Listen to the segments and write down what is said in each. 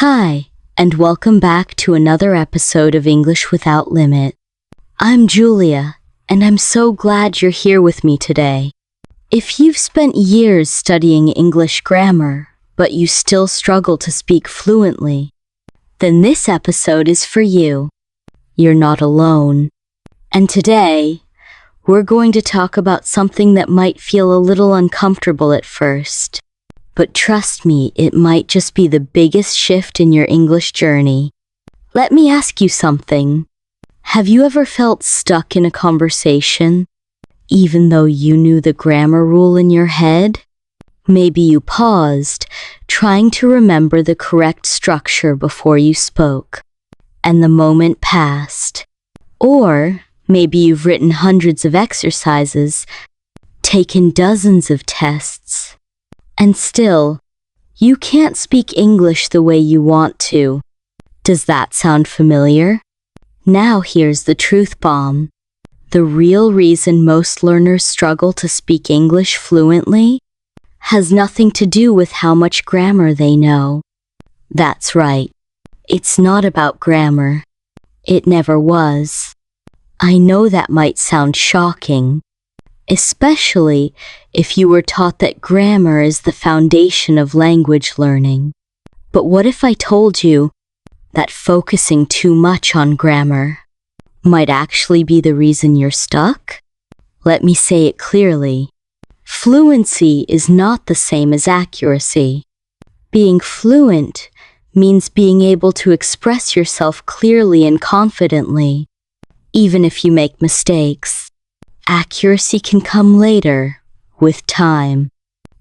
Hi, and welcome back to another episode of English Without Limit. I'm Julia, and I'm so glad you're here with me today. If you've spent years studying English grammar, but you still struggle to speak fluently, then this episode is for you. You're not alone. And today, we're going to talk about something that might feel a little uncomfortable at first. But trust me, it might just be the biggest shift in your English journey. Let me ask you something. Have you ever felt stuck in a conversation, even though you knew the grammar rule in your head? Maybe you paused, trying to remember the correct structure before you spoke, and the moment passed. Or maybe you've written hundreds of exercises, taken dozens of tests, and still, you can't speak English the way you want to. Does that sound familiar? Now here's the truth bomb. The real reason most learners struggle to speak English fluently has nothing to do with how much grammar they know. That's right. It's not about grammar. It never was. I know that might sound shocking, especially if you were taught that grammar is the foundation of language learning. But what if I told you that focusing too much on grammar might actually be the reason you're stuck? Let me say it clearly. Fluency is not the same as accuracy. Being fluent means being able to express yourself clearly and confidently, even if you make mistakes. Accuracy can come later, with time.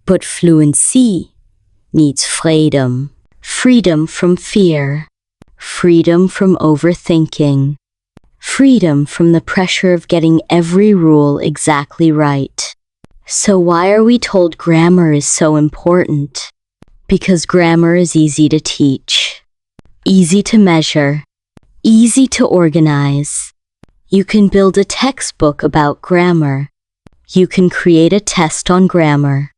But fluency needs freedom. Freedom from fear. Freedom from overthinking. Freedom from the pressure of getting every rule exactly right. So why are we told grammar is so important? Because grammar is easy to teach, easy to measure, easy to organize. You can build a textbook about grammar. You can create a test on grammar.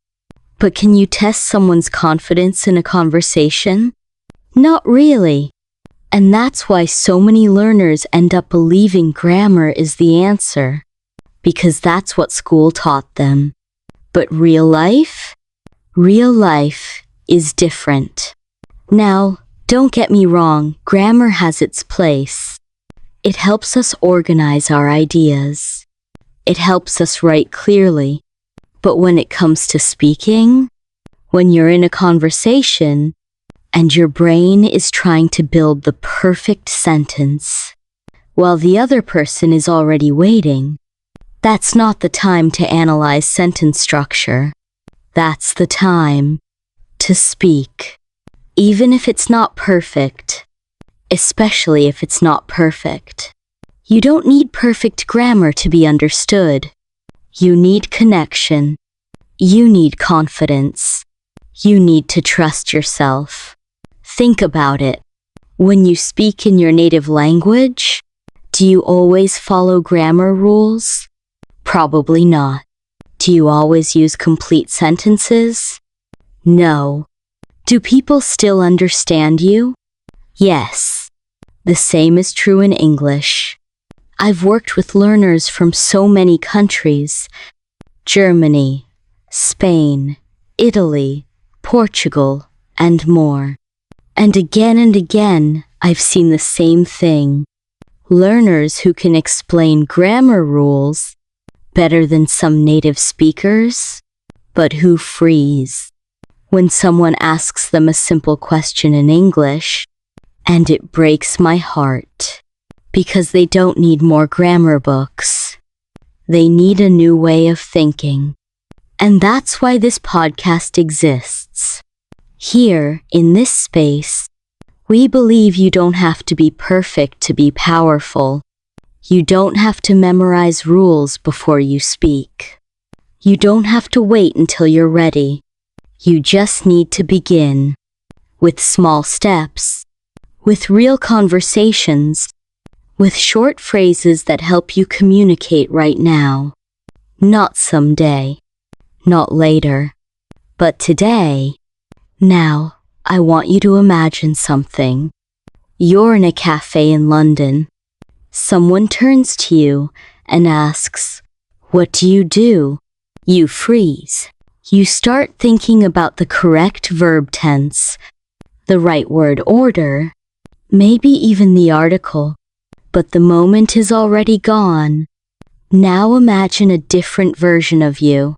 But can you test someone's confidence in a conversation? Not really. And that's why so many learners end up believing grammar is the answer, because that's what school taught them. But real life? Real life is different. Now, don't get me wrong, grammar has its place. It helps us organize our ideas. It helps us write clearly. But when it comes to speaking, when you're in a conversation and your brain is trying to build the perfect sentence while the other person is already waiting, that's not the time to analyze sentence structure. That's the time to speak. Even if it's not perfect. Especially if it's not perfect. You don't need perfect grammar to be understood. You need connection. You need confidence. You need to trust yourself. Think about it. When you speak in your native language, do you always follow grammar rules? Probably not. Do you always use complete sentences? No. Do people still understand you? Yes. The same is true in English. I've worked with learners from so many countries: Germany, Spain, Italy, Portugal, and more. And again, I've seen the same thing. Learners who can explain grammar rules better than some native speakers, but who freeze when someone asks them a simple question in English. And it breaks my heart, because they don't need more grammar books. They need a new way of thinking. And that's why this podcast exists. Here, in this space, we believe you don't have to be perfect to be powerful. You don't have to memorize rules before you speak. You don't have to wait until you're ready. You just need to begin. With small steps. With real conversations, with short phrases that help you communicate right now. Not someday, not later, but today. Now, I want you to imagine something. You're in a cafe in London. Someone turns to you and asks, "What do you do?" You freeze. You start thinking about the correct verb tense, the right word order, maybe even the article. But the moment is already gone. Now imagine a different version of you.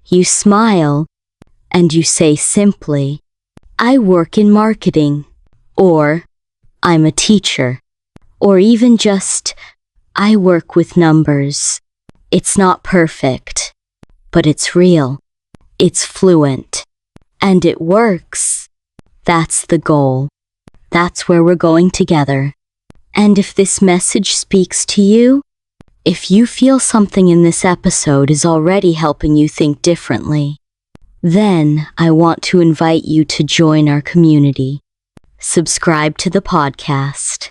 You smile and you say simply, "I work in marketing," or "I'm a teacher," or even just, "I work with numbers." It's not perfect, but it's real. It's fluent. And it works. That's the goal. That's where we're going together. And if this message speaks to you, if you feel something in this episode is already helping you think differently, then I want to invite you to join our community. Subscribe to the podcast.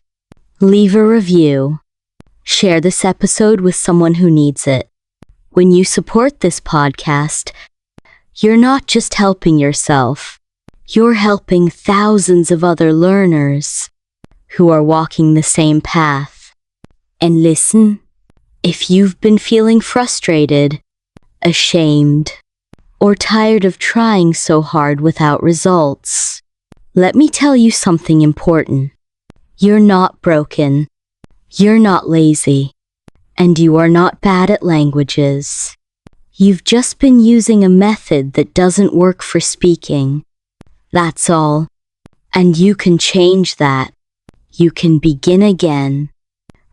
Leave a review. Share this episode with someone who needs it. When you support this podcast, you're not just helping yourself. You're helping thousands of other learners who are walking the same path. And listen, if you've been feeling frustrated, ashamed, or tired of trying so hard without results, let me tell you something important. You're not broken. You're not lazy. And you are not bad at languages. You've just been using a method that doesn't work for speaking. That's all. And you can change that. You can begin again.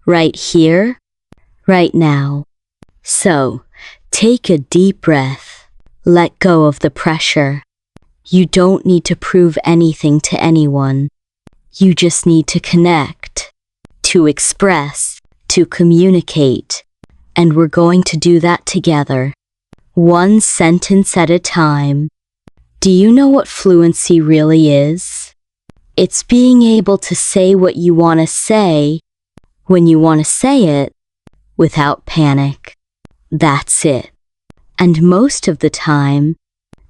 Right here, right now. So, take a deep breath. Let go of the pressure. You don't need to prove anything to anyone. You just need to connect, to express, to communicate. And we're going to do that together. One sentence at a time. Do you know what fluency really is? It's being able to say what you want to say, when you want to say it, without panic. That's it. And most of the time,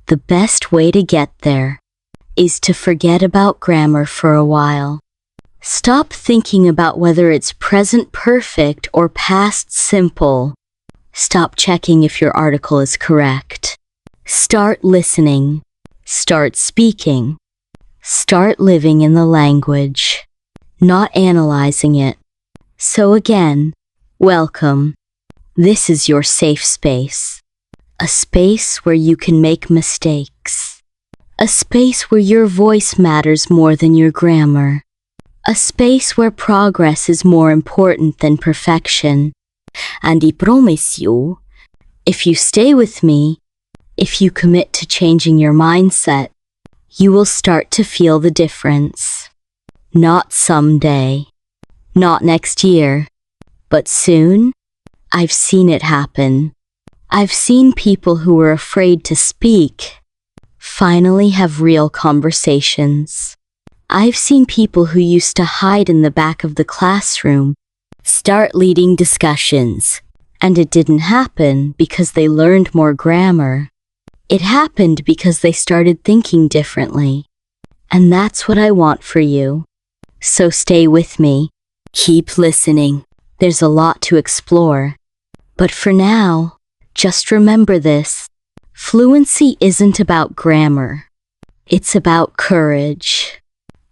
the best way to get there is to forget about grammar for a while. Stop thinking about whether it's present perfect or past simple. Stop checking if your article is correct. Start listening. Start speaking. Start living in the language, not analyzing it. So again, welcome. This is your safe space. A space where you can make mistakes. A space where your voice matters more than your grammar. A space where progress is more important than perfection. And I promise you, if you stay with me, if you commit to changing your mindset, you will start to feel the difference. Not someday, not next year, but soon. I've seen it happen. I've seen people who were afraid to speak finally have real conversations. I've seen people who used to hide in the back of the classroom start leading discussions. And it didn't happen because they learned more grammar. It happened because they started thinking differently. And that's what I want for you. So stay with me. Keep listening. There's a lot to explore. But for now, just remember this. Fluency isn't about grammar. It's about courage.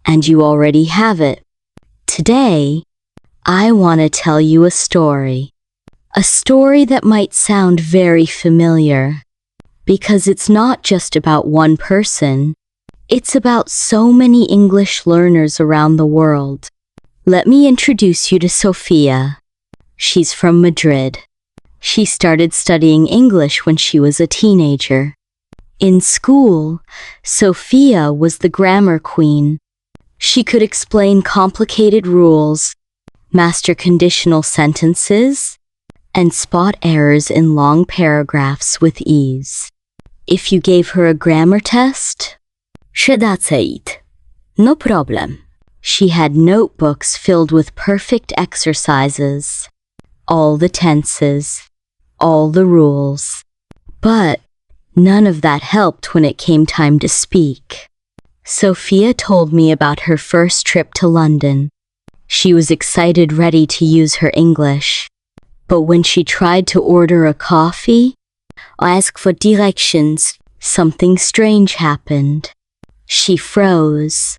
And you already have it. Today, I want to tell you a story. A story that might sound very familiar. Because it's not just about one person. It's about so many English learners around the world. Let me introduce you to Sophia. She's from Madrid. She started studying English when she was a teenager. In school, Sophia was the grammar queen. She could explain complicated rules, master conditional sentences, and spot errors in long paragraphs with ease. If you gave her a grammar test, that's it. No problem. She had notebooks filled with perfect exercises, all the tenses, all the rules. But none of that helped when it came time to speak. Sophia told me about her first trip to London. She was excited, ready to use her English. But when she tried to order a coffee or ask for directions, something strange happened. She froze.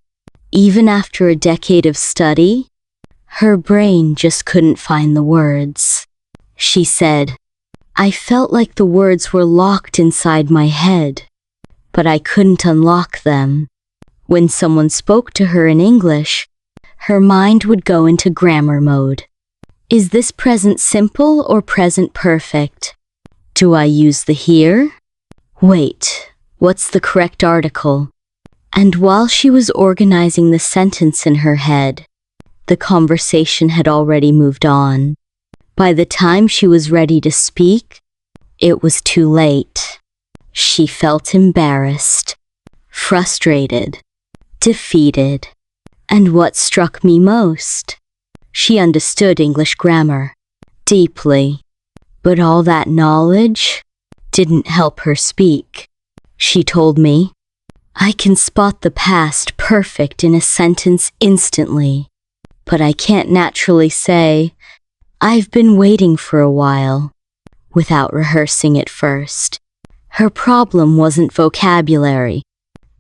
Even after a decade of study, her brain just couldn't find the words. She said, "I felt like the words were locked inside my head, but I couldn't unlock them." When someone spoke to her in English, her mind would go into grammar mode. Is this present simple or present perfect? Do I use the here? Wait, what's the correct article? And while she was organizing the sentence in her head, the conversation had already moved on. By the time she was ready to speak, it was too late. She felt embarrassed, frustrated, defeated. And what struck me most, she understood English grammar deeply, but all that knowledge didn't help her speak. She told me, "I can spot the past perfect in a sentence instantly, but I can't naturally say, 'I've been waiting for a while,' without rehearsing it first." Her problem wasn't vocabulary.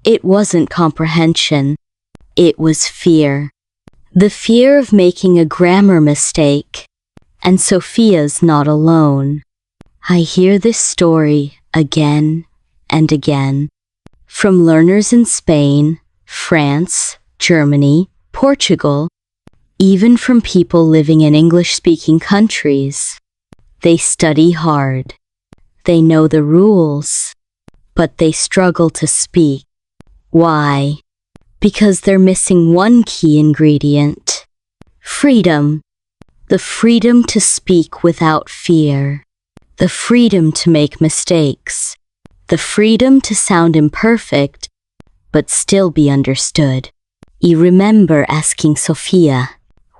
It wasn't comprehension. It was fear. The fear of making a grammar mistake. And Sophia's not alone. I hear this story again and again. From learners in Spain, France, Germany, Portugal, even from people living in English-speaking countries. They study hard. They know the rules, but they struggle to speak. Why? Because they're missing one key ingredient. Freedom. The freedom to speak without fear. The freedom to make mistakes. The freedom to sound imperfect, but still be understood. I remember asking Sophia,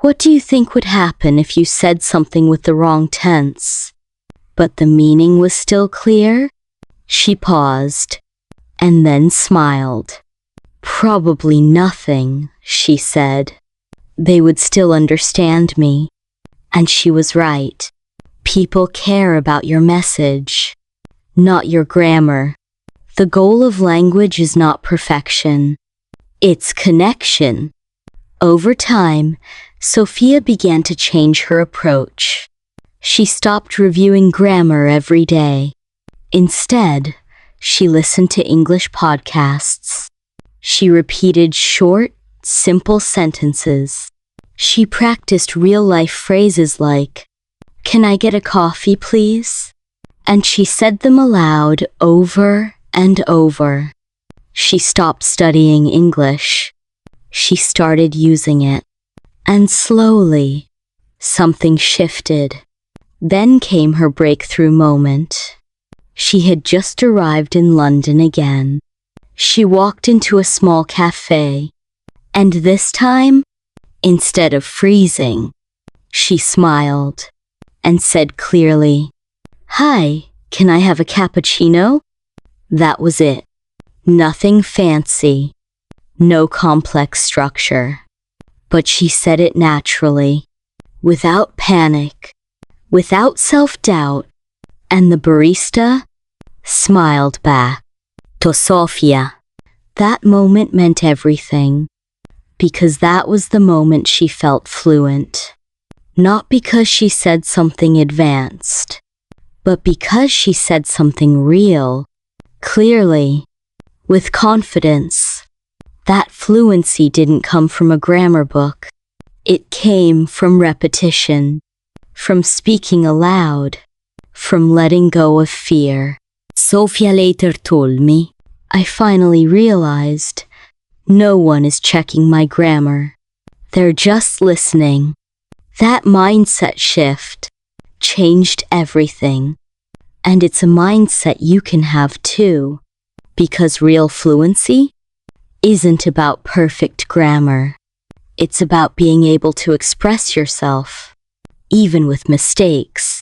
"What do you think would happen if you said something with the wrong tense, but the meaning was still clear?" She paused, and then smiled. "Probably nothing," she said. "They would still understand me." And she was right. People care about your message, not your grammar. The goal of language is not perfection. It's connection. Over time, Sophia began to change her approach. She stopped reviewing grammar every day. Instead, she listened to English podcasts. She repeated short, simple sentences. She practiced real-life phrases like, "Can I get a coffee, please?" And she said them aloud over and over. She stopped studying English. She started using it. And slowly, something shifted. Then came her breakthrough moment. She had just arrived in London again. She walked into a small cafe, and this time, instead of freezing, she smiled and said clearly, "Hi, can I have a cappuccino?" That was it. Nothing fancy, no complex structure. But she said it naturally, without panic, without self-doubt, and the barista smiled back. To Sophia, that moment meant everything, because that was the moment she felt fluent. Not because she said something advanced, but because she said something real, clearly, with confidence. That fluency didn't come from a grammar book. It came from repetition, from speaking aloud, from letting go of fear. Sophia later told me, "I finally realized no one is checking my grammar. They're just listening." That mindset shift changed everything. And it's a mindset you can have too, because real fluency isn't about perfect grammar. It's about being able to express yourself, even with mistakes.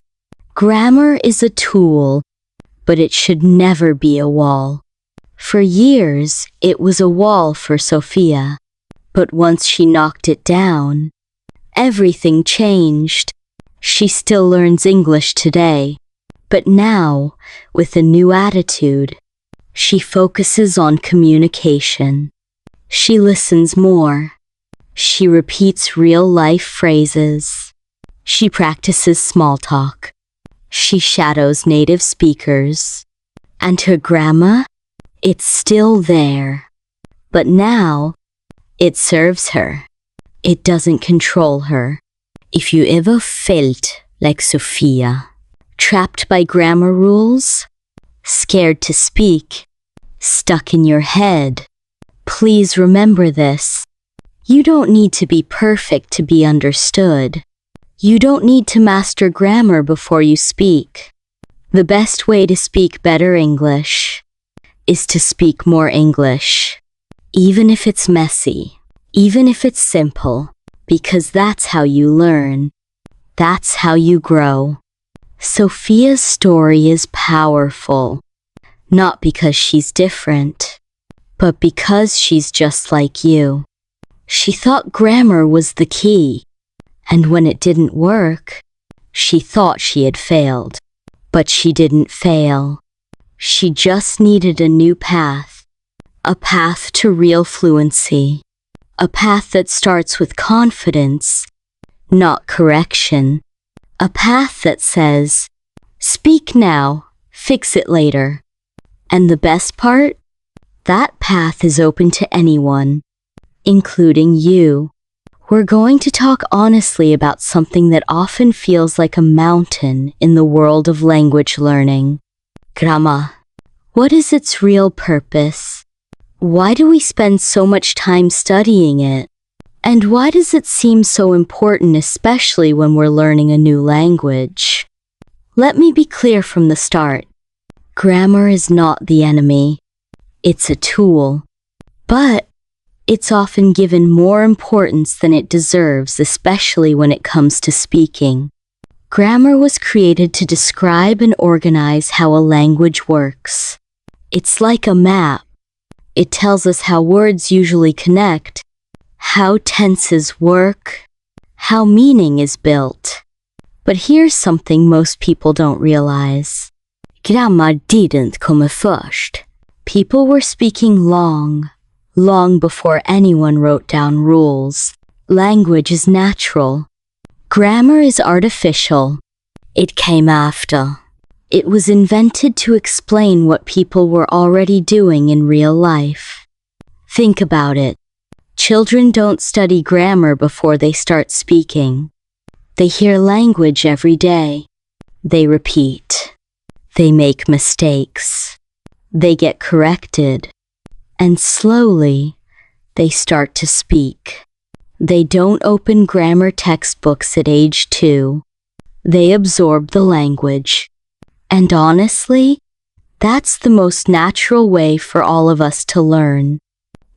Grammar is a tool, but it should never be a wall. For years, it was a wall for Sophia. But once she knocked it down, everything changed. She still learns English today, but now, with a new attitude, she focuses on communication. She listens more. She repeats real-life phrases. She practices small talk. She shadows native speakers. And her grammar? It's still there. But now, it serves her. It doesn't control her. If you ever felt like Sophia, trapped by grammar rules, scared to speak, stuck in your head, please remember this. You don't need to be perfect to be understood. You don't need to master grammar before you speak. The best way to speak better English is to speak more English. Even if it's messy, even if it's simple, because that's how you learn. That's how you grow. Sophia's story is powerful, not because she's different, but because she's just like you. She thought grammar was the key, and when it didn't work, she thought she had failed. But she didn't fail. She just needed a new path. A path to real fluency. A path that starts with confidence, not correction. A path that says, speak now, fix it later. And the best part? That path is open to anyone, including you. We're going to talk honestly about something that often feels like a mountain in the world of language learning. Grammar. What is its real purpose? Why do we spend so much time studying it? And why does it seem so important, especially when we're learning a new language? Let me be clear from the start. Grammar is not the enemy. It's a tool. But it's often given more importance than it deserves, especially when it comes to speaking. Grammar was created to describe and organize how a language works. It's like a map. It tells us how words usually connect, how tenses work, how meaning is built. But here's something most people don't realize. Grammar didn't come first. People were speaking long before anyone wrote down rules. Language is natural. Grammar is artificial. It came after. It was invented to explain what people were already doing in real life. Think about it. Children don't study grammar before they start speaking. They hear language every day. They repeat. They make mistakes. They get corrected. And slowly, they start to speak. They don't open grammar textbooks at age 2. They absorb the language. And honestly, that's the most natural way for all of us to learn.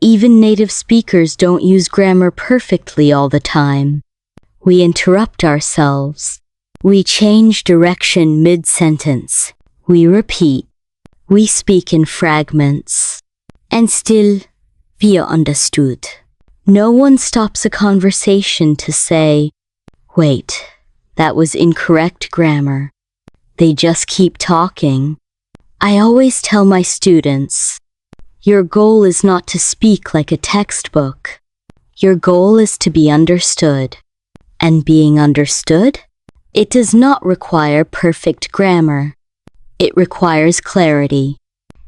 Even native speakers don't use grammar perfectly all the time. We interrupt ourselves. We change direction mid-sentence. We repeat. We speak in fragments. And still, we are understood. No one stops a conversation to say, wait, that was incorrect grammar. They just keep talking. I always tell my students, your goal is not to speak like a textbook. Your goal is to be understood. And being understood? It does not require perfect grammar. It requires clarity.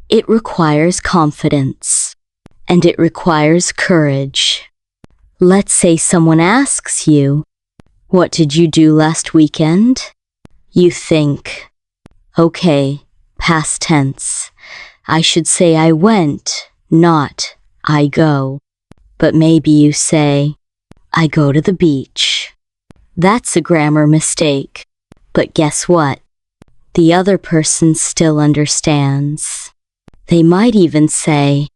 It requires confidence. And it requires courage. Let's say someone asks you, what did you do last weekend? You think, okay, past tense. I should say I went, not I go. But maybe you say, I go to the beach. That's a grammar mistake. But guess what? The other person still understands. They might even say,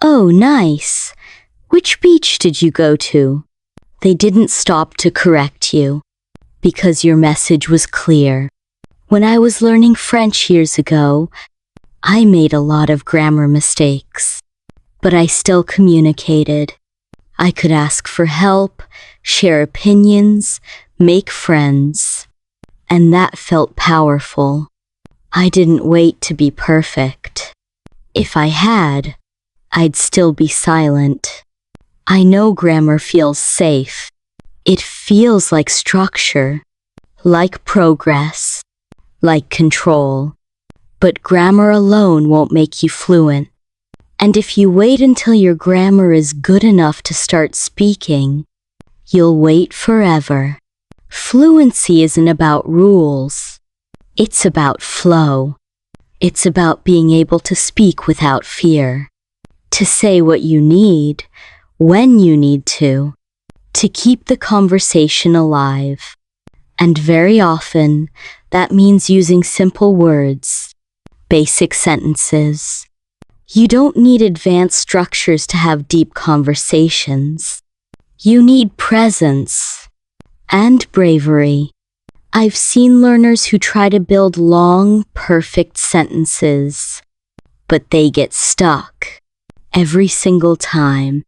oh, nice. Which beach did you go to? They didn't stop to correct you because your message was clear. When I was learning French years ago, I made a lot of grammar mistakes, but I still communicated. I could ask for help, share opinions, make friends, and that felt powerful. I didn't wait to be perfect. If I had, I'd still be silent. I know grammar feels safe. It feels like structure, like progress, like control. But grammar alone won't make you fluent. And if you wait until your grammar is good enough to start speaking, you'll wait forever. Fluency isn't about rules. It's about flow. It's about being able to speak without fear, to say what you need, when you need to keep the conversation alive. And very often, that means using simple words, basic sentences. You don't need advanced structures to have deep conversations. You need presence and bravery. I've seen learners who try to build long, perfect sentences, but they get stuck every single time.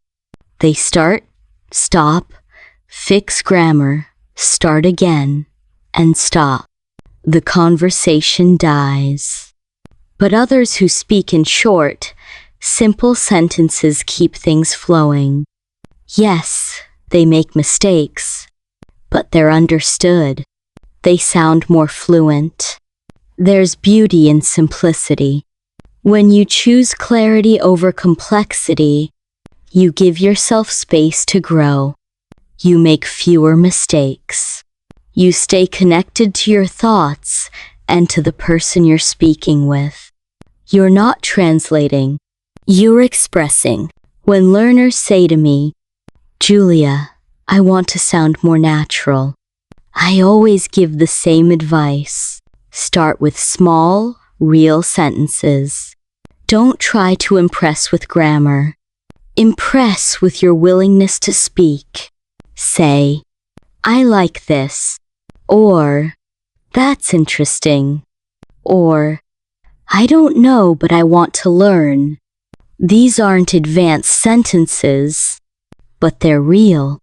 They start, stop, fix grammar, start again, and stop. The conversation dies. But others who speak in short, simple sentences keep things flowing. Yes, they make mistakes, but they're understood. They sound more fluent. There's beauty in simplicity. When you choose clarity over complexity, you give yourself space to grow. You make fewer mistakes. You stay connected to your thoughts and to the person you're speaking with. You're not translating, you're expressing. When learners say to me, "Julia, I want to sound more natural," I always give the same advice. Start with small, real sentences. Don't try to impress with grammar. Impress with your willingness to speak. Say, "I like this," or "That's interesting," or "I don't know, but I want to learn." These aren't advanced sentences, but they're real.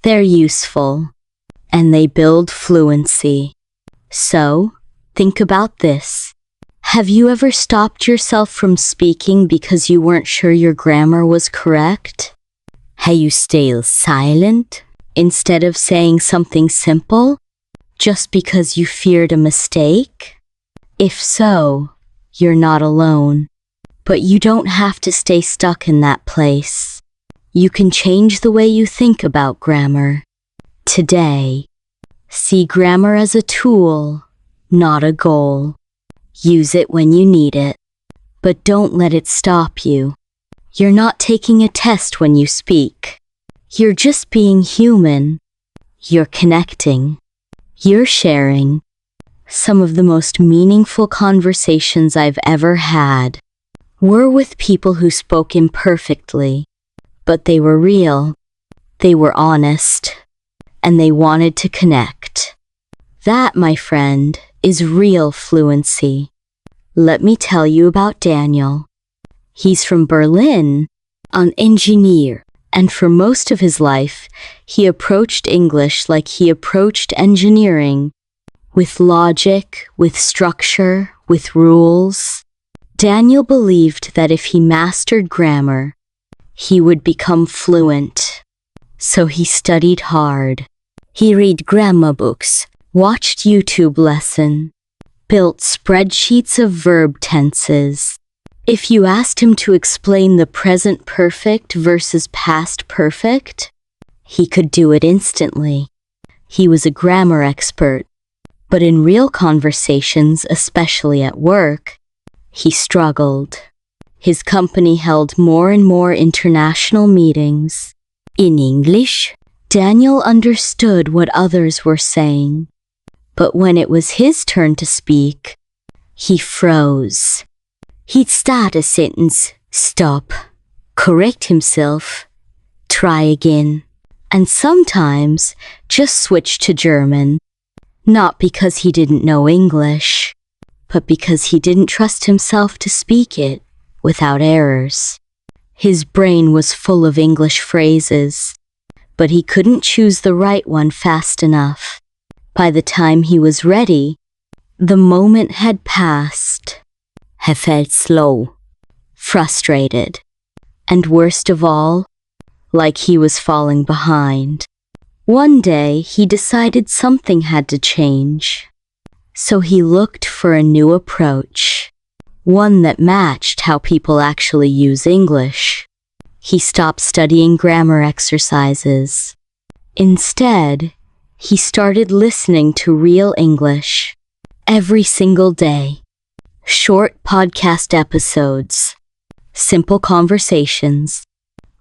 They're useful, and they build fluency. So, think about this. Have you ever stopped yourself from speaking because you weren't sure your grammar was correct? Have you stayed silent instead of saying something simple just because you feared a mistake? If so, you're not alone. But you don't have to stay stuck in that place. You can change the way you think about grammar. Today, see grammar as a tool, not a goal. Use it when you need it, but don't let it stop you. You're not taking a test when you speak. You're just being human. You're connecting. You're sharing. Some of the most meaningful conversations I've ever had were with people who spoke imperfectly, but they were real, they were honest, and they wanted to connect. That, my friend, is real fluency. Let me tell you about Daniel. He's from Berlin, an engineer, and for most of his life, he approached English like he approached engineering, with logic, with structure, with rules. Daniel believed that if he mastered grammar, he would become fluent. So he studied hard. He read grammar books, watched YouTube lessons, built spreadsheets of verb tenses. If you asked him to explain the present perfect versus past perfect, he could do it instantly. He was a grammar expert. But in real conversations, especially at work, he struggled. His company held more and more international meetings. In English, Daniel understood what others were saying. But when it was his turn to speak, he froze. He'd start a sentence, stop, correct himself, try again, and sometimes just switch to German. Not because he didn't know English, but because he didn't trust himself to speak it without errors. His brain was full of English phrases, but he couldn't choose the right one fast enough. By the time he was ready, the moment had passed. He felt slow, frustrated, and worst of all, like he was falling behind. One day, he decided something had to change. So he looked for a new approach, one that matched how people actually use English. He stopped studying grammar exercises. Instead, he started listening to real English every single day. Short podcast episodes, simple conversations,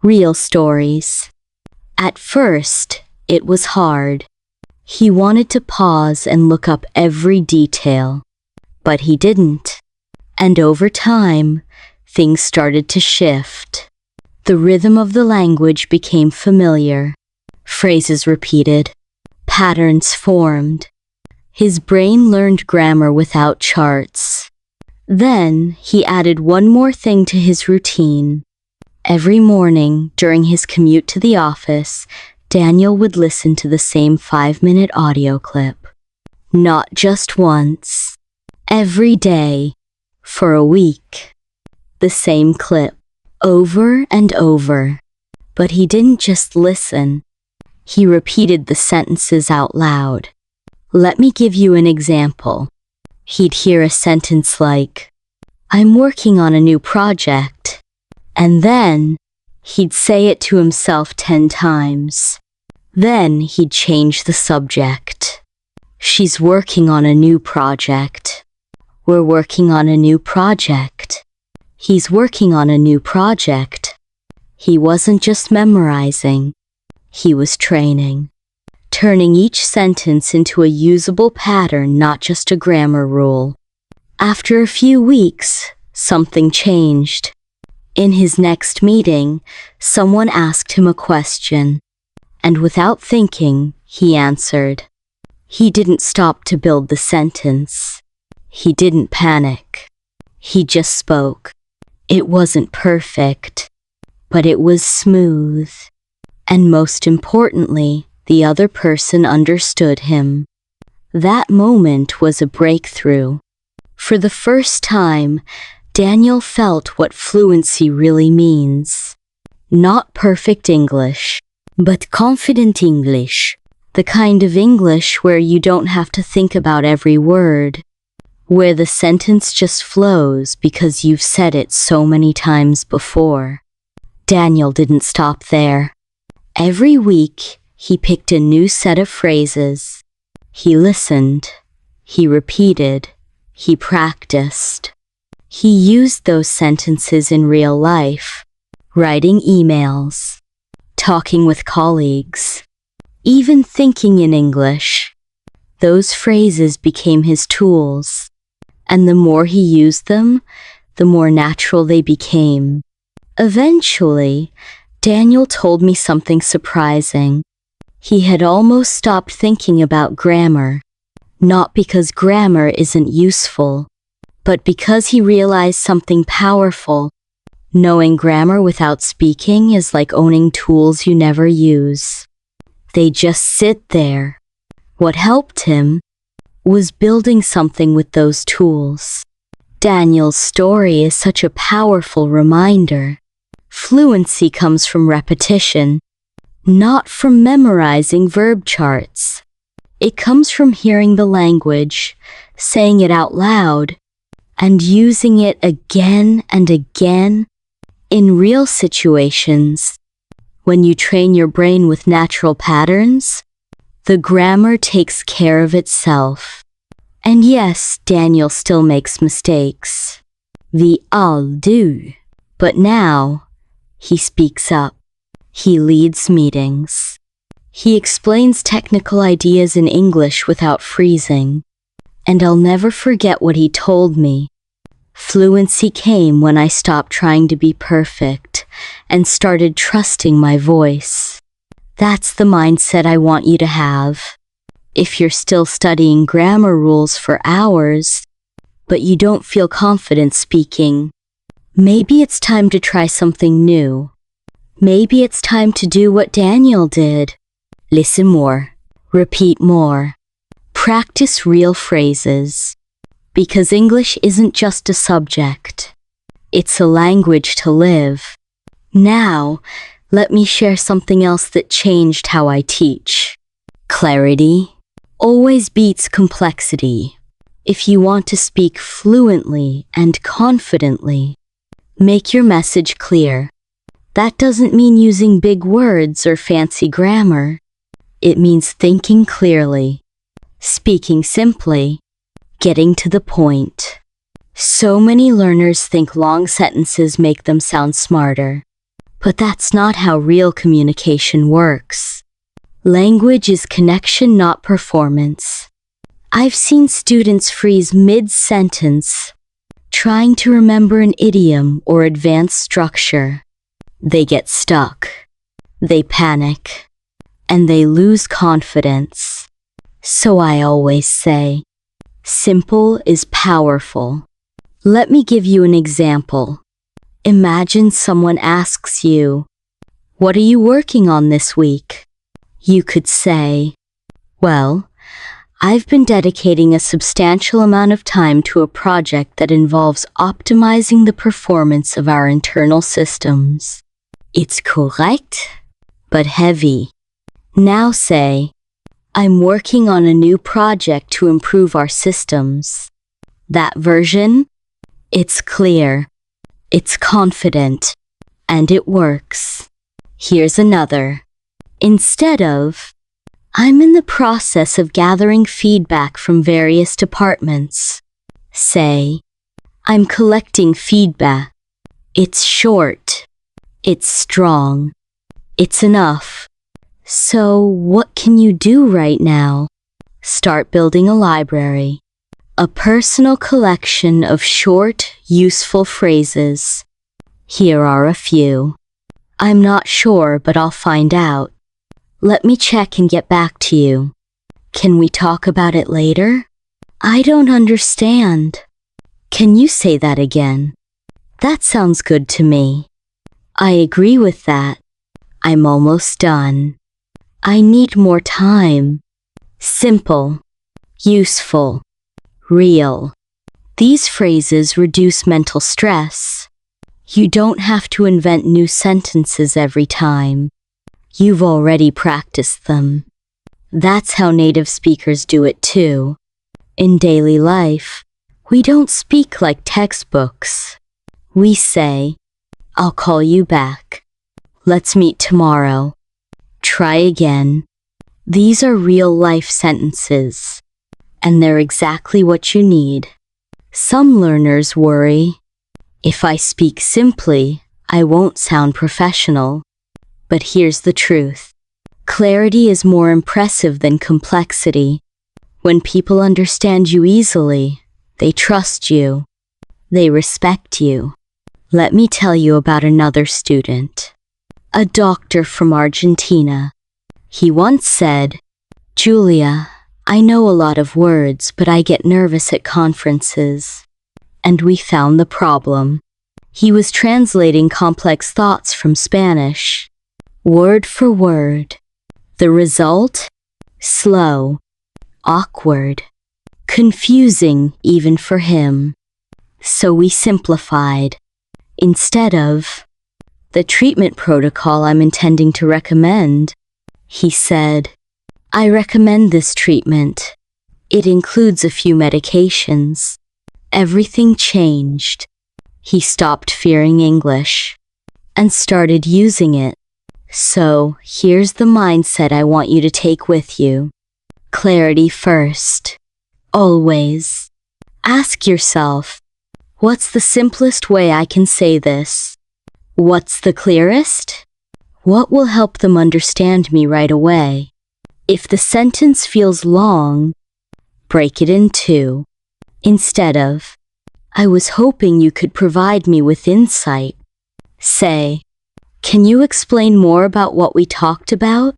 real stories. At first, it was hard. He wanted to pause and look up every detail, but he didn't. And over time, things started to shift. The rhythm of the language became familiar. Phrases repeated. Patterns formed. His brain learned grammar without charts. Then, he added one more thing to his routine. Every morning, during his commute to the office, Daniel would listen to the same 5-minute audio clip. Not just once. Every day. For a week. The same clip. Over and over. But he didn't just listen. He repeated the sentences out loud. Let me give you an example. He'd hear a sentence like, "I'm working on a new project." And then, he'd say it to himself 10 times. Then he'd change the subject. She's working on a new project. We're working on a new project. He's working on a new project. He wasn't just memorizing. He was training. Turning each sentence into a usable pattern, not just a grammar rule. After a few weeks, something changed. In his next meeting, someone asked him a question. And without thinking, he answered. He didn't stop to build the sentence. He didn't panic. He just spoke. It wasn't perfect, but it was smooth. And most importantly, the other person understood him. That moment was a breakthrough. For the first time, Daniel felt what fluency really means. Not perfect English, but confident English. The kind of English where you don't have to think about every word. Where the sentence just flows because you've said it so many times before. Daniel didn't stop there. Every week, he picked a new set of phrases. He listened. He repeated. He practiced. He used those sentences in real life, writing emails, talking with colleagues, even thinking in English. Those phrases became his tools, and the more he used them, the more natural they became. Eventually, Daniel told me something surprising. He had almost stopped thinking about grammar, not because grammar isn't useful, but because he realized something powerful. Knowing grammar without speaking is like owning tools you never use. They just sit there. What helped him was building something with those tools. Daniel's story is such a powerful reminder. Fluency comes from repetition, not from memorizing verb charts. It comes from hearing the language, saying it out loud, and using it again and again in real situations. When you train your brain with natural patterns, the grammar takes care of itself. And yes, Daniel still makes mistakes. We all do. But now, he speaks up. He leads meetings. He explains technical ideas in English without freezing. And I'll never forget what he told me. Fluency came when I stopped trying to be perfect and started trusting my voice. That's the mindset I want you to have. If you're still studying grammar rules for hours, but you don't feel confident speaking. Maybe it's time to try something new. Maybe it's time to do what Daniel did. Listen more. Repeat more. Practice real phrases. Because English isn't just a subject. It's a language to live. Now, let me share something else that changed how I teach. Clarity always beats complexity. If you want to speak fluently and confidently, make your message clear. That doesn't mean using big words or fancy grammar. It means thinking clearly, speaking simply, getting to the point. So many learners think long sentences make them sound smarter. But that's not how real communication works. Language is connection, not performance. I've seen students freeze mid-sentence, trying to remember an idiom or advanced structure. They get stuck. They panic. And they lose confidence. So I always say, simple is powerful. Let me give you an example. Imagine someone asks you, "What are you working on this week?" You could say, "Well, I've been dedicating a substantial amount of time to a project that involves optimizing the performance of our internal systems." It's correct, but heavy. Now say, "I'm working on a new project to improve our systems." That version? It's clear. It's confident, and it works. Here's another. Instead of, "I'm in the process of gathering feedback from various departments," say, "I'm collecting feedback." It's short. It's strong. It's enough. So, what can you do right now? Start building a library. A personal collection of short, useful phrases. Here are a few. "I'm not sure, but I'll find out." "Let me check and get back to you." "Can we talk about it later?" "I don't understand." "Can you say that again?" "That sounds good to me." "I agree with that." "I'm almost done." "I need more time." Simple. Useful. Real. These phrases reduce mental stress. You don't have to invent new sentences every time. You've already practiced them. That's how native speakers do it too. In daily life, we don't speak like textbooks. We say, "I'll call you back." "Let's meet tomorrow." "Try again." These are real-life sentences, and they're exactly what you need. Some learners worry, "If I speak simply, I won't sound professional." But here's the truth. Clarity is more impressive than complexity. When people understand you easily, they trust you. They respect you. Let me tell you about another student. A doctor from Argentina. He once said, "Julia, I know a lot of words, but I get nervous at conferences." And we found the problem. He was translating complex thoughts from Spanish, word for word. The result? Slow, awkward, confusing even for him. So we simplified. Instead of, "The treatment protocol I'm intending to recommend," he said, "I recommend this treatment. It includes a few medications." Everything changed. He stopped fearing English and started using it. So, here's the mindset I want you to take with you. Clarity first. Always. Ask yourself, what's the simplest way I can say this? What's the clearest? What will help them understand me right away? If the sentence feels long, break it in two. Instead of, "I was hoping you could provide me with insight," say, "Can you explain more about what we talked about?"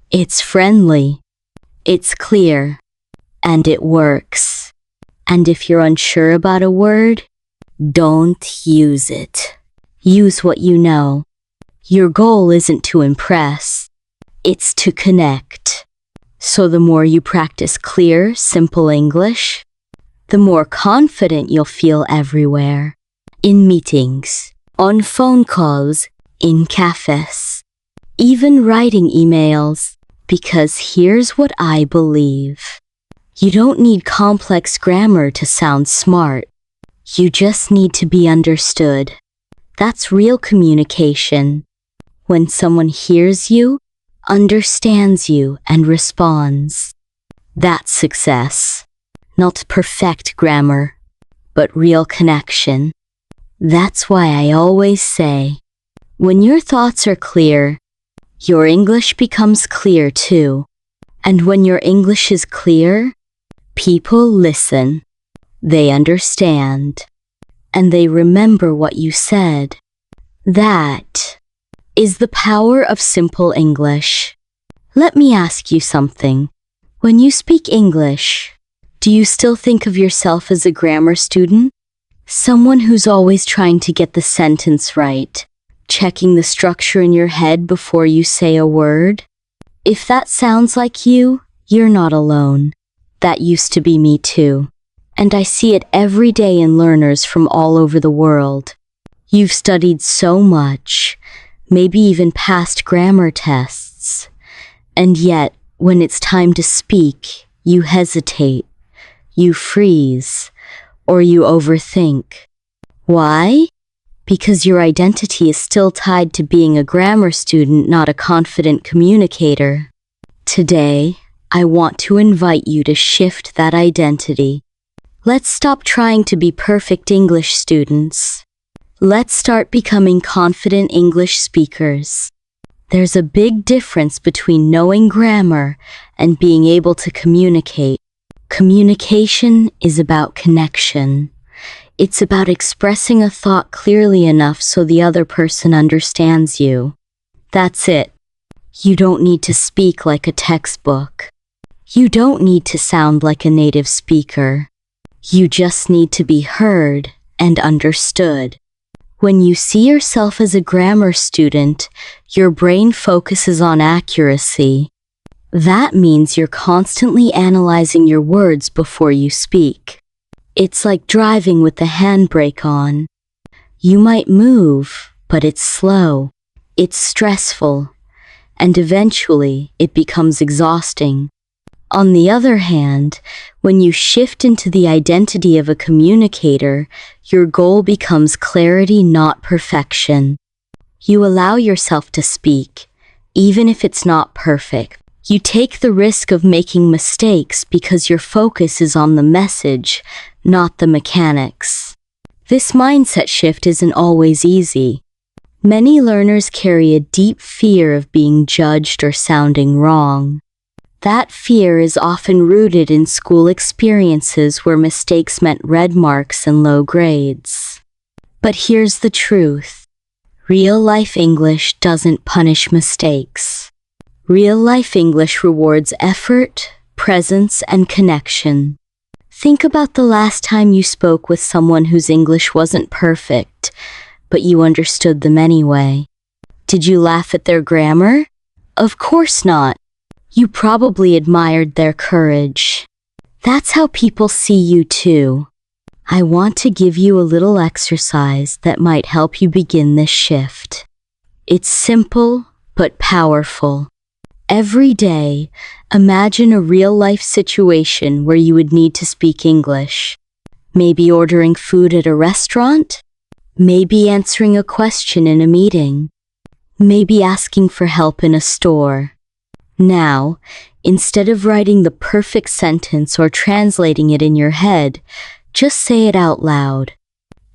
It's friendly, it's clear, and it works. And if you're unsure about a word, don't use it. Use what you know. Your goal isn't to impress, it's to connect. So the more you practice clear, simple English, the more confident you'll feel everywhere. In meetings, on phone calls, in cafes, even writing emails. Because here's what I believe. You don't need complex grammar to sound smart. You just need to be understood. That's real communication. When someone hears you, understands you, and responds. That's success. Not perfect grammar, but real connection. That's why I always say, when your thoughts are clear, your English becomes clear too. And when your English is clear, people listen. They understand. And they remember what you said. That is the power of simple English. Let me ask you something. When you speak English, do you still think of yourself as a grammar student? Someone who's always trying to get the sentence right, checking the structure in your head before you say a word? If that sounds like you, you're not alone. That used to be me too. And I see it every day in learners from all over the world. You've studied so much, maybe even passed grammar tests. And yet, when it's time to speak, you hesitate, you freeze, or you overthink. Why? Because your identity is still tied to being a grammar student, not a confident communicator. Today, I want to invite you to shift that identity. Let's stop trying to be perfect English students. Let's start becoming confident English speakers. There's a big difference between knowing grammar and being able to communicate. Communication is about connection. It's about expressing a thought clearly enough so the other person understands you. That's it. You don't need to speak like a textbook. You don't need to sound like a native speaker. You just need to be heard and understood. When you see yourself as a grammar student, your brain focuses on accuracy. That means you're constantly analyzing your words before you speak. It's like driving with the handbrake on. You might move, but it's slow. It's stressful. And eventually, it becomes exhausting. On the other hand, when you shift into the identity of a communicator, your goal becomes clarity, not perfection. You allow yourself to speak, even if it's not perfect. You take the risk of making mistakes because your focus is on the message, not the mechanics. This mindset shift isn't always easy. Many learners carry a deep fear of being judged or sounding wrong. That fear is often rooted in school experiences where mistakes meant red marks and low grades. But here's the truth. Real-life English doesn't punish mistakes. Real-life English rewards effort, presence, and connection. Think about the last time you spoke with someone whose English wasn't perfect, but you understood them anyway. Did you laugh at their grammar? Of course not. You probably admired their courage. That's how people see you too. I want to give you a little exercise that might help you begin this shift. It's simple but powerful. Every day, imagine a real-life situation where you would need to speak English. Maybe ordering food at a restaurant? Maybe answering a question in a meeting. Maybe asking for help in a store. Now, instead of writing the perfect sentence or translating it in your head, just say it out loud.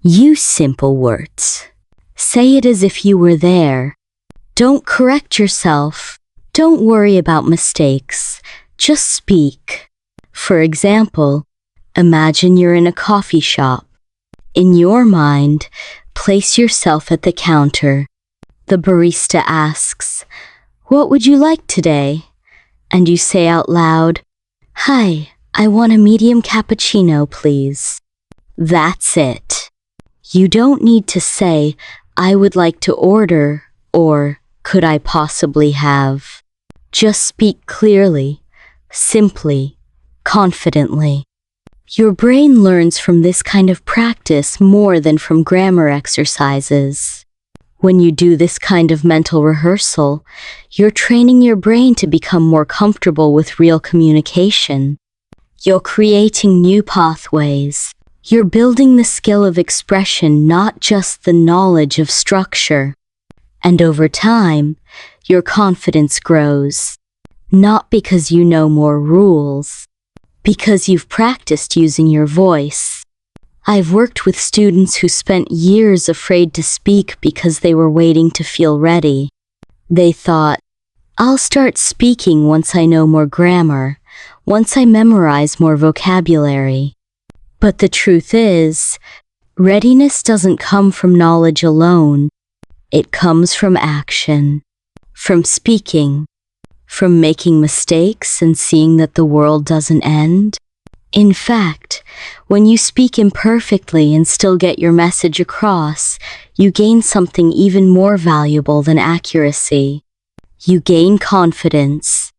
Use simple words. Say it as if you were there. Don't correct yourself. Don't worry about mistakes. Just speak. For example, imagine you're in a coffee shop. In your mind, place yourself at the counter. The barista asks, "What would you like today?" And you say out loud, "Hi, I want a medium cappuccino, please. That's it. You don't need to say, I would like to order, or could I possibly have. Just speak clearly, simply, confidently. Your brain learns from this kind of practice more than from grammar exercises. When you do this kind of mental rehearsal, you're training your brain to become more comfortable with real communication. You're creating new pathways. You're building the skill of expression, not just the knowledge of structure. And over time, your confidence grows. Not because you know more rules, because you've practiced using your voice. I've worked with students who spent years afraid to speak because they were waiting to feel ready. They thought, I'll start speaking once I know more grammar, once I memorize more vocabulary. But the truth is, readiness doesn't come from knowledge alone. It comes from action, from speaking, from making mistakes and seeing that the world doesn't end. In fact, when you speak imperfectly and still get your message across, you gain something even more valuable than accuracy. You gain confidence.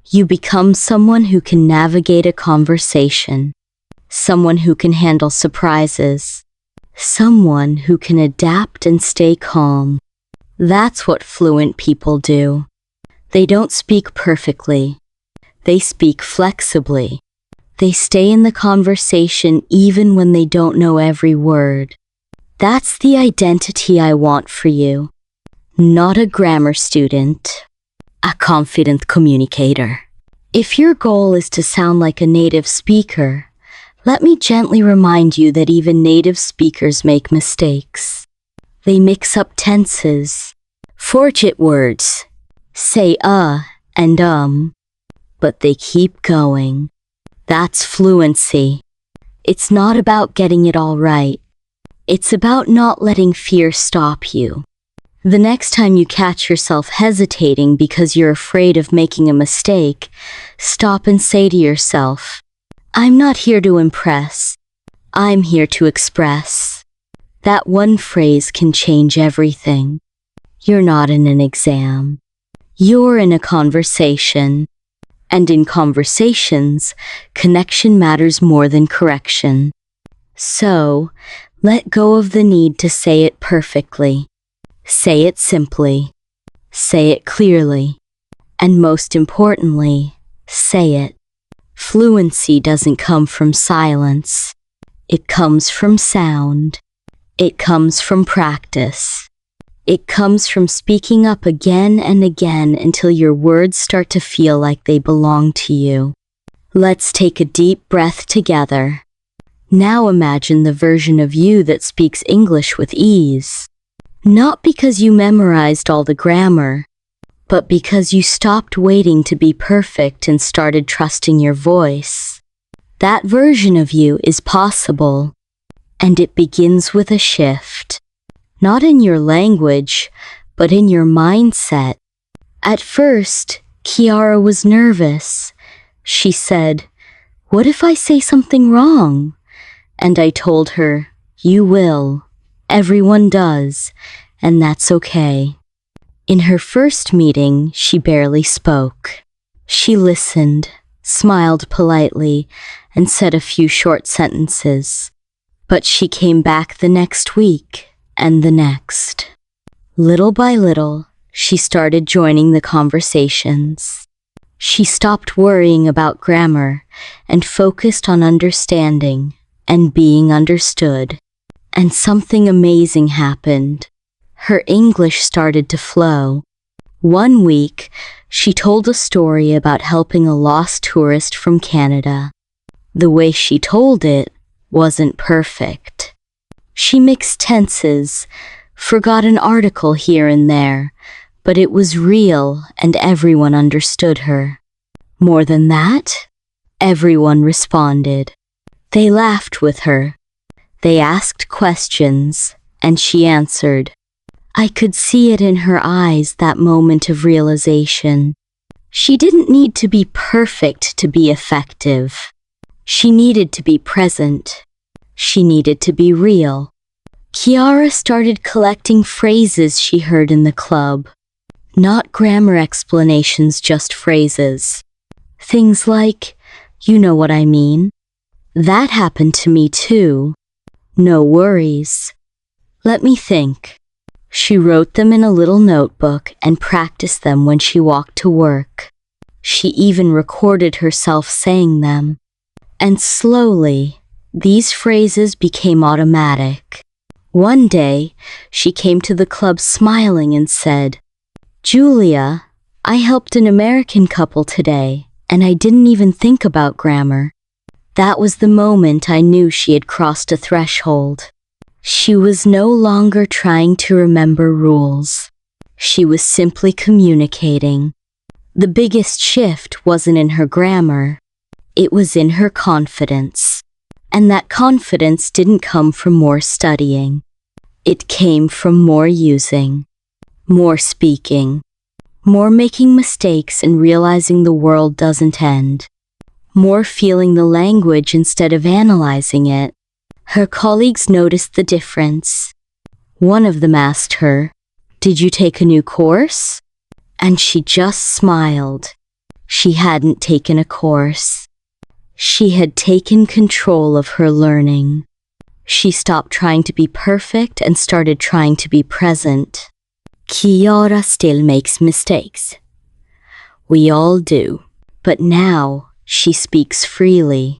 You become someone who can navigate a conversation, someone who can handle surprises, someone who can adapt and stay calm. That's what fluent people do. They don't speak perfectly. They speak flexibly. They stay in the conversation even when they don't know every word. That's the identity I want for you. Not a grammar student, a confident communicator. If your goal is to sound like a native speaker, let me gently remind you that even native speakers make mistakes. They mix up tenses, forget words, say and but they keep going. That's fluency. It's not about getting it all right. It's about not letting fear stop you. The next time you catch yourself hesitating because you're afraid of making a mistake, stop and say to yourself, I'm not here to impress. I'm here to express. That one phrase can change everything. You're not in an exam. You're in a conversation. And in conversations, connection matters more than correction. So, let go of the need to say it perfectly. Say it simply. Say it clearly. And most importantly, say it. Fluency doesn't come from silence. It comes from sound. It comes from practice. It comes from speaking up again and again until your words start to feel like they belong to you. Let's take a deep breath together. Now imagine the version of you that speaks English with ease. Not because you memorized all the grammar, but because you stopped waiting to be perfect and started trusting your voice. That version of you is possible, and it begins with a shift. Not in your language, but in your mindset. At first, Kiara was nervous. She said, "What if I say something wrong?" And I told her, "You will. Everyone does, and that's okay." In her first meeting, she barely spoke. She listened, smiled politely, and said a few short sentences. But she came back the next week, and the next. Little by little, she started joining the conversations. She stopped worrying about grammar and focused on understanding and being understood. And something amazing happened. Her English started to flow. One week, she told a story about helping a lost tourist from Canada. The way she told it wasn't perfect. She mixed tenses, forgot an article here and there, but it was real and everyone understood her. More than that, everyone responded. They laughed with her. They asked questions, and she answered. I could see it in her eyes, that moment of realization. She didn't need to be perfect to be effective. She needed to be present. She needed to be real. Kiara started collecting phrases she heard in the club. Not grammar explanations, just phrases. Things like, "You know what I mean? That happened to me too. No worries. Let me think." She wrote them in a little notebook and practiced them when she walked to work. She even recorded herself saying them. And slowly, these phrases became automatic. One day, she came to the club smiling and said, "Julia, I helped an American couple today, and I didn't even think about grammar." That was the moment I knew she had crossed a threshold. She was no longer trying to remember rules. She was simply communicating. The biggest shift wasn't in her grammar. It was in her confidence. And that confidence didn't come from more studying. It came from more using, more speaking, more making mistakes and realizing the world doesn't end, more feeling the language instead of analyzing it. Her colleagues noticed the difference. One of them asked her, "Did you take a new course?" And she just smiled. She hadn't taken a course. She had taken control of her learning. She stopped trying to be perfect and started trying to be present. Kiara still makes mistakes. We all do. But now she speaks freely.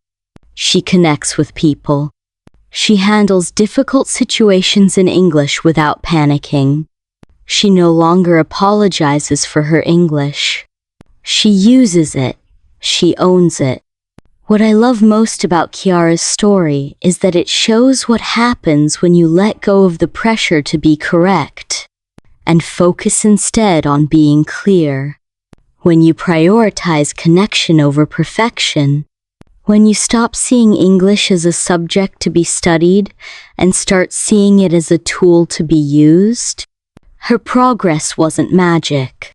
She connects with people. She handles difficult situations in English without panicking. She no longer apologizes for her English. She uses it. She owns it. What I love most about Kiara's story is that it shows what happens when you let go of the pressure to be correct and focus instead on being clear. When you prioritize connection over perfection, when you stop seeing English as a subject to be studied and start seeing it as a tool to be used, her progress wasn't magic.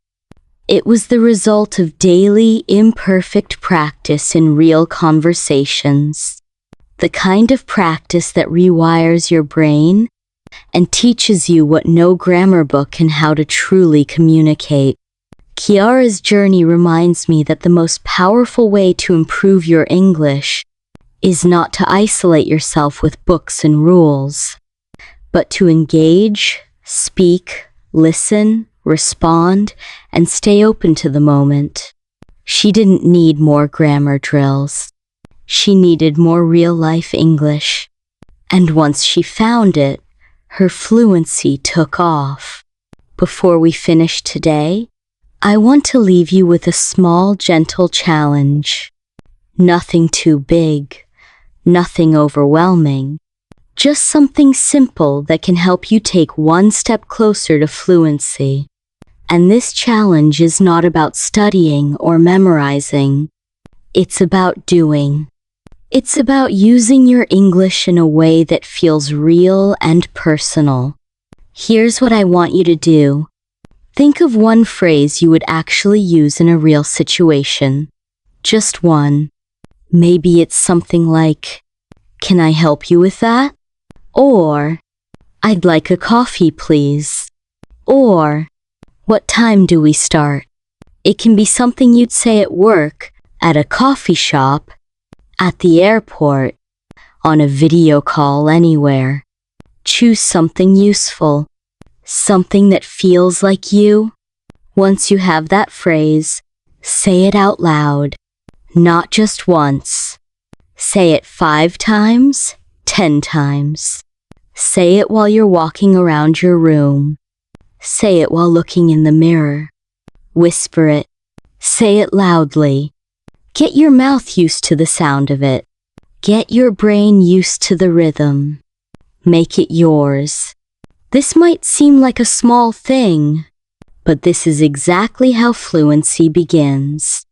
It was the result of daily, imperfect practice in real conversations. The kind of practice that rewires your brain and teaches you what no grammar book can how to truly communicate. Kiara's journey reminds me that the most powerful way to improve your English is not to isolate yourself with books and rules, but to engage, speak, listen, respond, and stay open to the moment. She didn't need more grammar drills. She needed more real-life English. And once she found it, her fluency took off. Before we finish today, I want to leave you with a small, gentle challenge. Nothing too big, nothing overwhelming. Just something simple that can help you take one step closer to fluency. And this challenge is not about studying or memorizing. It's about doing. It's about using your English in a way that feels real and personal. Here's what I want you to do. Think of one phrase you would actually use in a real situation. Just one. Maybe it's something like, "Can I help you with that?" Or, "I'd like a coffee, please." Or, "What time do we start?" It can be something you'd say at work, at a coffee shop, at the airport, on a video call, anywhere. Choose something useful, something that feels like you. Once you have that phrase, say it out loud, not just once. Say it 5 times, 10 times. Say it while you're walking around your room. Say it while looking in the mirror. Whisper it. Say it loudly. Get your mouth used to the sound of it. Get your brain used to the rhythm. Make it yours. This might seem like a small thing, but this is exactly how fluency begins.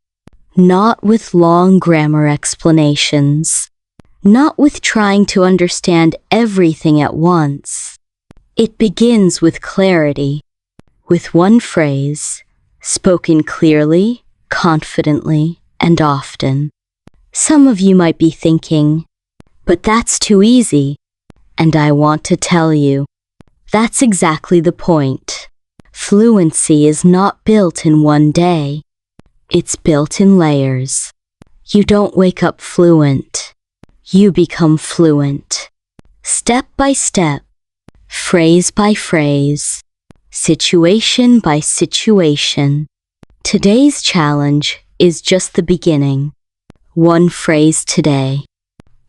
Not with long grammar explanations. Not with trying to understand everything at once. It begins with clarity, with one phrase, spoken clearly, confidently, and often. Some of you might be thinking, but that's too easy. And I want to tell you, that's exactly the point. Fluency is not built in one day. It's built in layers. You don't wake up fluent. You become fluent. Step by step, phrase by phrase, situation by situation. Today's challenge is just the beginning. One phrase today,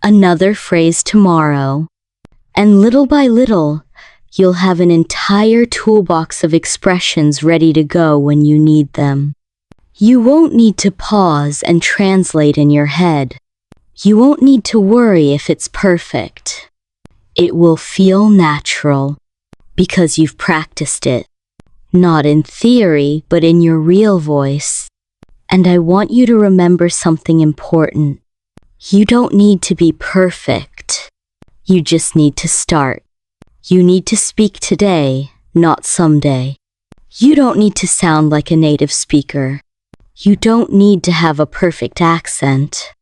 another phrase tomorrow, and little by little, you'll have an entire toolbox of expressions ready to go when you need them. You won't need to pause and translate in your head. You won't need to worry if it's perfect. It will feel natural because you've practiced it, not in theory, but in your real voice. And I want you to remember something important. You don't need to be perfect. You just need to start. You need to speak today, not someday. You don't need to sound like a native speaker. You don't need to have a perfect accent.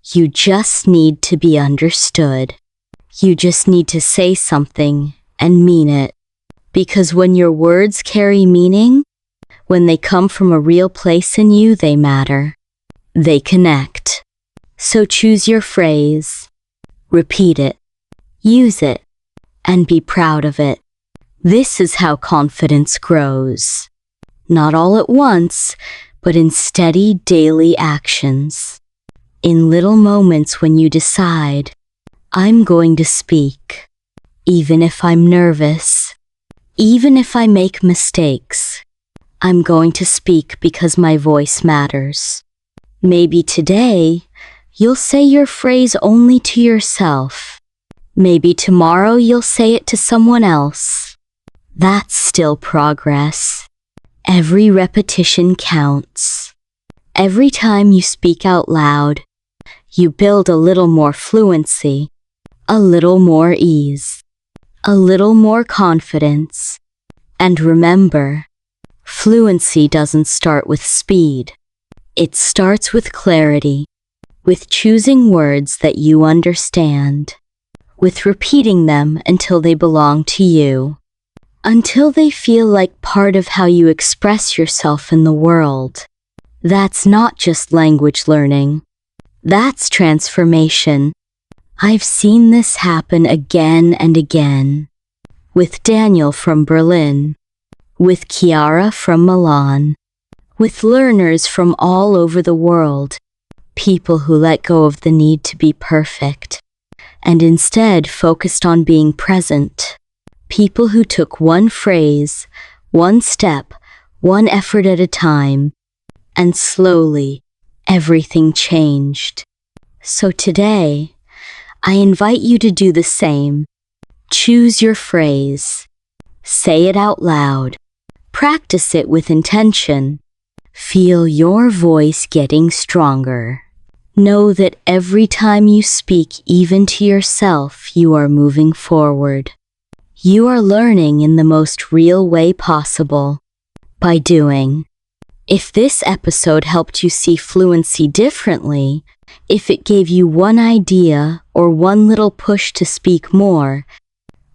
You just need to be understood. You just need to say something and mean it. Because when your words carry meaning, when they come from a real place in you, they matter. They connect. So choose your phrase, repeat it, use it, and be proud of it. This is how confidence grows. Not all at once, but in steady daily actions. In little moments when you decide, I'm going to speak, even if I'm nervous, even if I make mistakes. I'm going to speak because my voice matters. Maybe today, you'll say your phrase only to yourself. Maybe tomorrow you'll say it to someone else. That's still progress. Every repetition counts. Every time you speak out loud, you build a little more fluency, a little more ease, a little more confidence. And remember, fluency doesn't start with speed. It starts with clarity, with choosing words that you understand, with repeating them until they belong to you, until they feel like part of how you express yourself in the world. That's not just language learning. That's transformation. I've seen this happen again and again. With Daniel from Berlin, with Kiara from Milan, with learners from all over the world, people who let go of the need to be perfect and instead focused on being present. People who took one phrase, one step, one effort at a time, and slowly everything changed. So today, I invite you to do the same. Choose your phrase. Say it out loud. Practice it with intention. Feel your voice getting stronger. Know that every time you speak, even to yourself, you are moving forward. You are learning in the most real way possible, by doing. If this episode helped you see fluency differently, if it gave you one idea or one little push to speak more,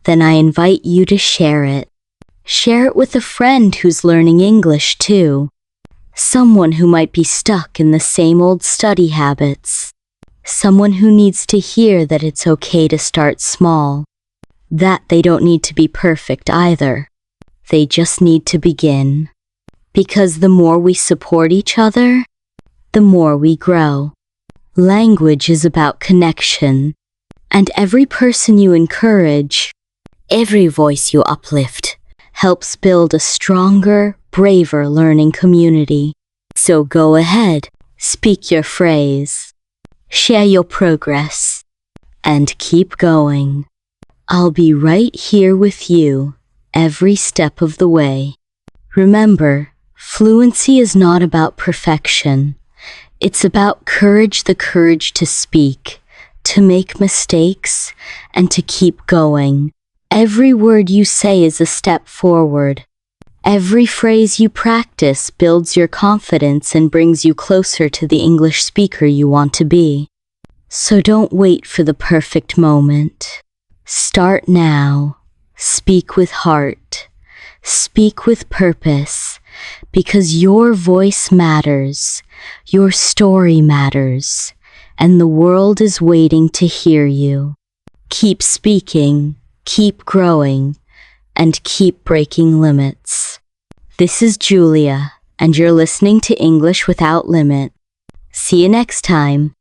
then I invite you to share it. Share it with a friend who's learning English too. Someone who might be stuck in the same old study habits. Someone who needs to hear that it's okay to start small. That they don't need to be perfect either. They just need to begin. Because the more we support each other, the more we grow. Language is about connection. And every person you encourage, every voice you uplift, helps build a stronger, braver learning community. So go ahead, speak your phrase, share your progress, and keep going. I'll be right here with you every step of the way. Remember, fluency is not about perfection. It's about courage, the courage to speak, to make mistakes, and to keep going. Every word you say is a step forward. Every phrase you practice builds your confidence and brings you closer to the English speaker you want to be. So don't wait for the perfect moment. Start now. Speak with heart. Speak with purpose, because your voice matters, your story matters, and the world is waiting to hear you. Keep speaking, keep growing, and keep breaking limits. This is Julia, and you're listening to English Without Limit. See you next time.